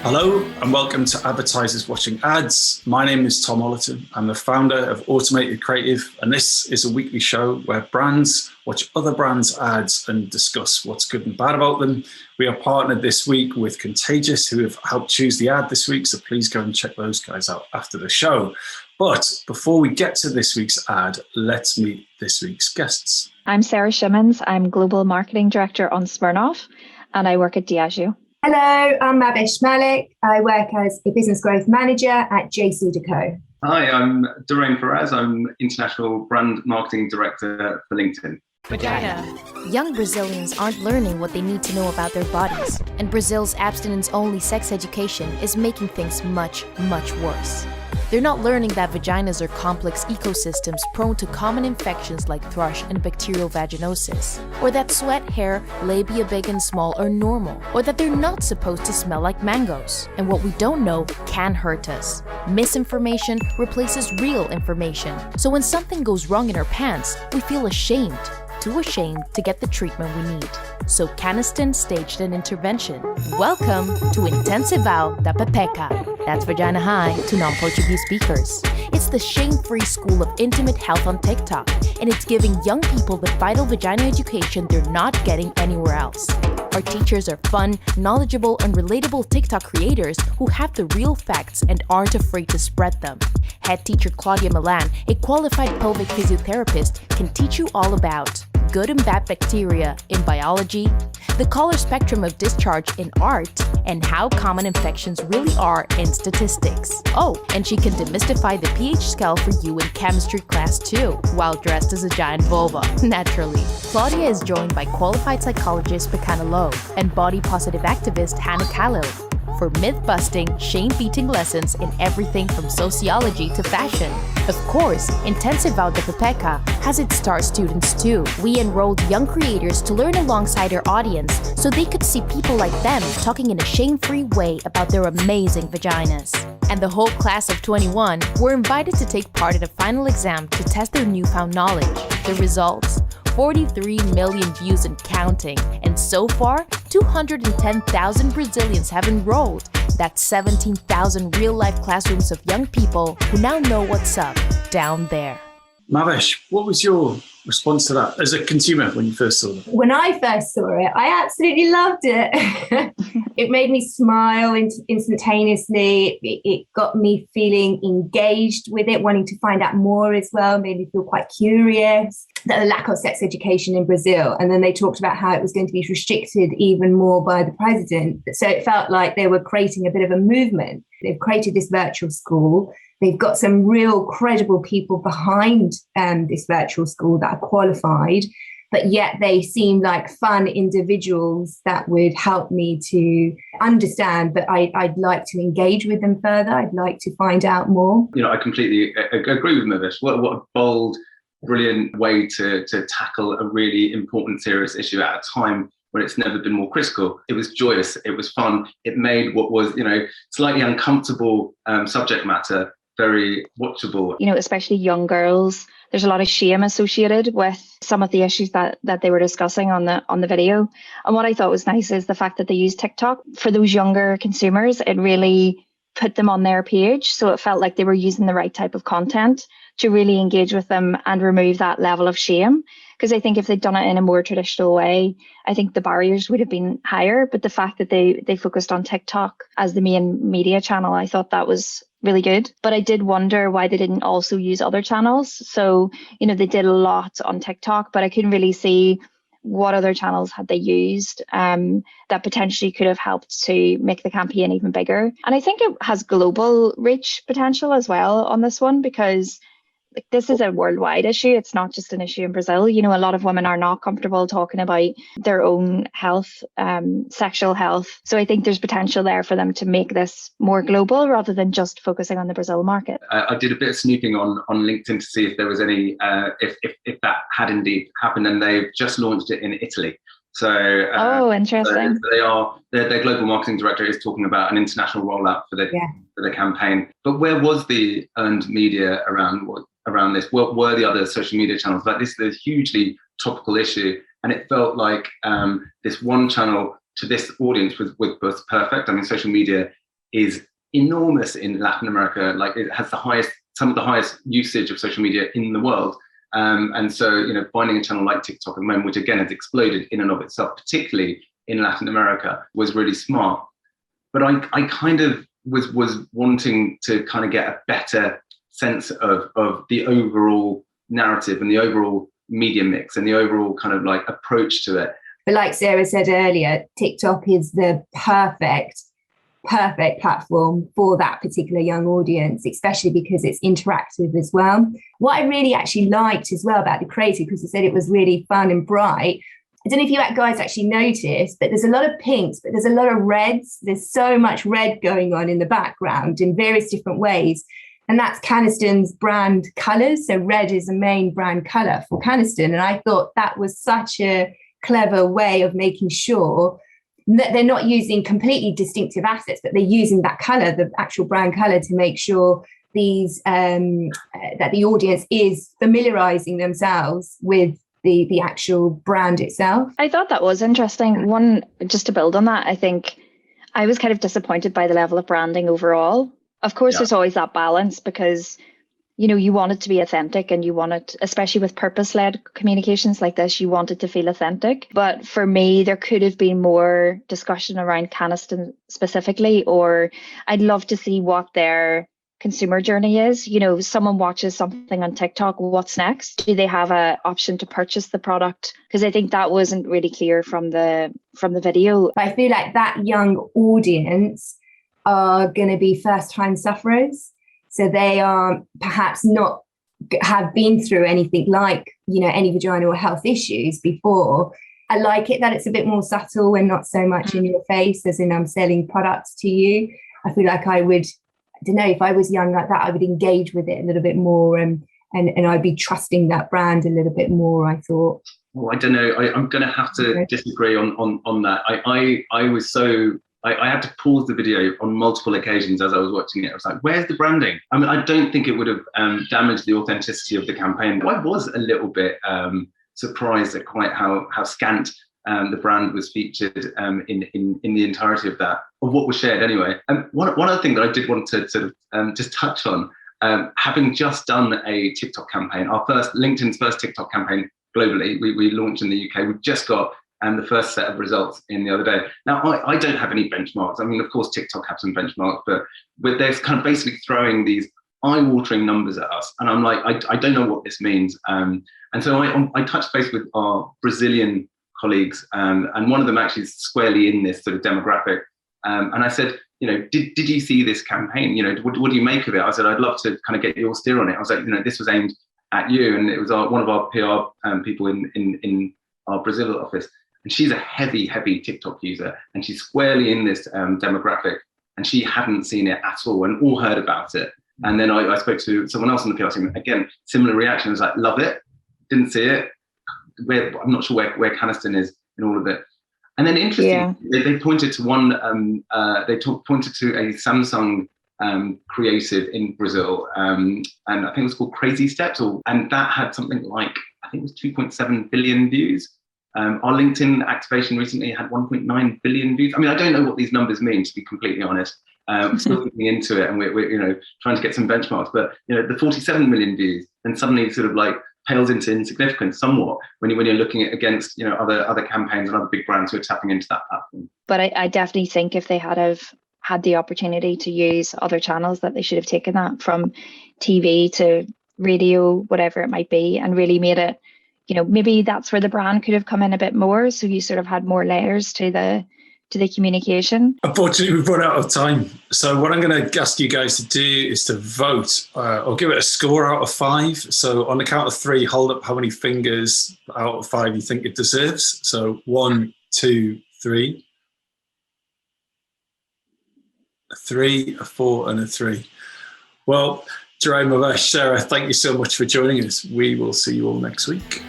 Hello and welcome to Advertisers Watching Ads. My name is Tom Ollerton. I'm the founder of Automated Creative, and this is a weekly show where brands watch other brands' ads and discuss what's good and bad about them. We are partnered this week with Contagious, who have helped choose the ad this week, so please go and check those guys out after the show. But before we get to this week's ad, let's meet this week's guests. I'm Sarah Shimmons. I'm Global Marketing Director on Smirnoff, and I work at Diageo. Hello, I'm Mavish Malik. I work as a Business Growth Manager at JCDecaux. Hi, I'm Doreen Perez. I'm International Brand Marketing Director for LinkedIn. Vagina. Young Brazilians aren't learning what they need to know about their bodies, and Brazil's abstinence-only sex education is making things much, much worse. They're not learning that vaginas are complex ecosystems prone to common infections like thrush and bacterial vaginosis, or that sweat, hair, labia big and small are normal, or that they're not supposed to smell like mangoes. And what we don't know can hurt us. Misinformation replaces real information. So when something goes wrong in our pants, we feel ashamed. Too ashamed to get the treatment we need. So Canesten staged an intervention. Welcome to Intensivão da Pepeca. That's Vagina High to non-Portuguese speakers. It's the shame-free school of intimate health on TikTok, and it's giving young people the vital vagina education they're not getting anywhere else. Our teachers are fun, knowledgeable, and relatable TikTok creators who have the real facts and aren't afraid to spread them. Head teacher Claudia Milan, a qualified pelvic physiotherapist, can teach you all about good and bad bacteria in biology, the color spectrum of discharge in art, and how common infections really are in statistics. Oh, and she can demystify the pH scale for you in chemistry class too, while dressed as a giant vulva, naturally. Claudia is joined by qualified psychologist Pekana Lowe and body positive activist Hannah Khalil for myth-busting, shame-beating lessons in everything from sociology to fashion. Of course, Intensivão da Pepeca has its star students too. We enrolled young creators to learn alongside our audience so they could see people like them talking in a shame-free way about their amazing vaginas. And the whole class of 21 were invited to take part in a final exam to test their newfound knowledge. The results? 43 million views and counting, and so far, 210,000 Brazilians have enrolled. That's 17,000 real-life classrooms of young people who now know what's up down there. Mavish, what was your response to that as a consumer when you first saw it? When I first saw it, I absolutely loved it. It made me smile instantaneously. It got me feeling engaged with it, wanting to find out more as well, made me feel quite curious. The lack of sex education in Brazil. And then they talked about how it was going to be restricted even more by the president. So it felt like they were creating a bit of a movement. They've created this virtual school. They've got some real credible people behind this virtual school that are qualified, but yet they seem like fun individuals that would help me to understand, but I'd like to engage with them further. I'd like to find out more. You know, I completely agree with Mavish. What a bold, brilliant way to tackle a really important, serious issue at a time when it's never been more critical. It was joyous. It was fun. It made what was, slightly uncomfortable subject matter very watchable. Especially young girls, there's a lot of shame associated with some of the issues that they were discussing on the video. And what I thought was nice is the fact that they used TikTok for those younger consumers. It really put them on their page. So it felt like they were using the right type of content to really engage with them and remove that level of shame. Because I think if they'd done it in a more traditional way, I think the barriers would have been higher. But the fact that they focused on TikTok as the main media channel, I thought that was really good. But I did wonder why they didn't also use other channels. So, they did a lot on TikTok, but I couldn't really see what other channels had they used that potentially could have helped to make the campaign even bigger. And I think it has global reach potential as well on this one, because this is a worldwide issue. It's not just an issue in Brazil. A lot of women are not comfortable talking about their own health, sexual health. So I think there's potential there for them to make this more global rather than just focusing on the Brazil market. I did a bit of snooping on LinkedIn to see if there was any, if that had indeed happened, and they've just launched it in Italy. So, interesting. So their global marketing director is talking about an international rollout for the campaign. But where was the earned media around this? What were the other social media channels? Like, this is a hugely topical issue, and it felt like this one channel to this audience was perfect. I mean, social media is enormous in Latin America. Like, it has some of the highest usage of social media in the world. And so, finding a channel like TikTok at the moment, which again has exploded in and of itself, particularly in Latin America, was really smart. But I kind of was wanting to kind of get a better sense of the overall narrative and the overall media mix and the overall kind of like approach to it. But like Sarah said earlier, TikTok is the perfect platform for that particular young audience, especially because it's interactive as well. What I really actually liked as well about the creative, because I said it was really fun and bright. I don't know if you guys actually noticed, but there's a lot of pinks, but there's a lot of reds. There's so much red going on in the background in various different ways. And that's Canesten's brand colours. So red is the main brand colour for Canesten. And I thought that was such a clever way of making sure that they're not using completely distinctive assets, but they're using that colour, the actual brand colour, to make sure that the audience is familiarising themselves with the actual brand itself. I thought that was interesting. One, just to build on that, I think I was kind of disappointed by the level of branding overall. Of course, There's always that balance because, you want it to be authentic, and you want it, especially with purpose-led communications like this, you want it to feel authentic. But for me, there could have been more discussion around Canesten specifically, or I'd love to see what their consumer journey is. Someone watches something on TikTok, what's next? Do they have an option to purchase the product? Because I think that wasn't really clear from the video. I feel like that young audience are going to be first-time sufferers. So they are perhaps not have been through anything like, any vaginal health issues before. I like it that it's a bit more subtle and not so much in your face, as in I'm selling products to you. I feel like I don't know, if I was young like that, I would engage with it a little bit more and I'd be trusting that brand a little bit more, I thought. Well, I don't know. I'm going to have to disagree on that. I had to pause the video on multiple occasions as I was watching it. I was like, where's the branding? I mean, I don't think it would have damaged the authenticity of the campaign. I was a little bit surprised at quite how scant the brand was featured in the entirety of what was shared anyway. One other thing that I did want to sort of just touch on, having just done a TikTok campaign, LinkedIn's first TikTok campaign globally, we launched in the UK. We've just got the first set of results in the other day. Now, I don't have any benchmarks. I mean, of course, TikTok have some benchmarks, but they're kind of basically throwing these eye-watering numbers at us. And I'm like, I don't know what this means. And so I touched base with our Brazilian colleagues, and one of them actually is squarely in this sort of demographic. And I said, did you see this campaign? What do you make of it? I said, I'd love to kind of get your steer on it. I was like, this was aimed at you. And it was one of our PR people in our Brazil office. And she's a heavy TikTok user, and she's squarely in this demographic, and she hadn't seen it at all and all heard about it. And then I spoke to someone else on the PR team, again, similar reaction. I was like, love it, didn't see it. I'm not sure where Canesten is in all of it. And then interesting, they pointed to one, pointed to a Samsung creative in Brazil, and I think it was called Crazy Steps, and that had something like, I think it was 2.7 billion views. Our LinkedIn activation recently had 1.9 billion views. I mean, I don't know what these numbers mean, to be completely honest. Still looking into it, and we're trying to get some benchmarks. But the 47 million views, and suddenly sort of like pales into insignificance somewhat when you're looking at against other campaigns and other big brands who are tapping into that platform. But I definitely think if they had the opportunity to use other channels, that they should have taken that from TV to radio, whatever it might be, and really made it. Maybe that's where the brand could have come in a bit more. So you sort of had more layers to the communication. Unfortunately, we've run out of time. So what I'm going to ask you guys to do is to vote or give it a score out of 5. So on the count of 3, hold up how many fingers out of 5 you think it deserves. So 1, 2, 3. A 3, a 4, and a 3. Well, Jerome, Mavesh, Sarah, thank you so much for joining us. We will see you all next week.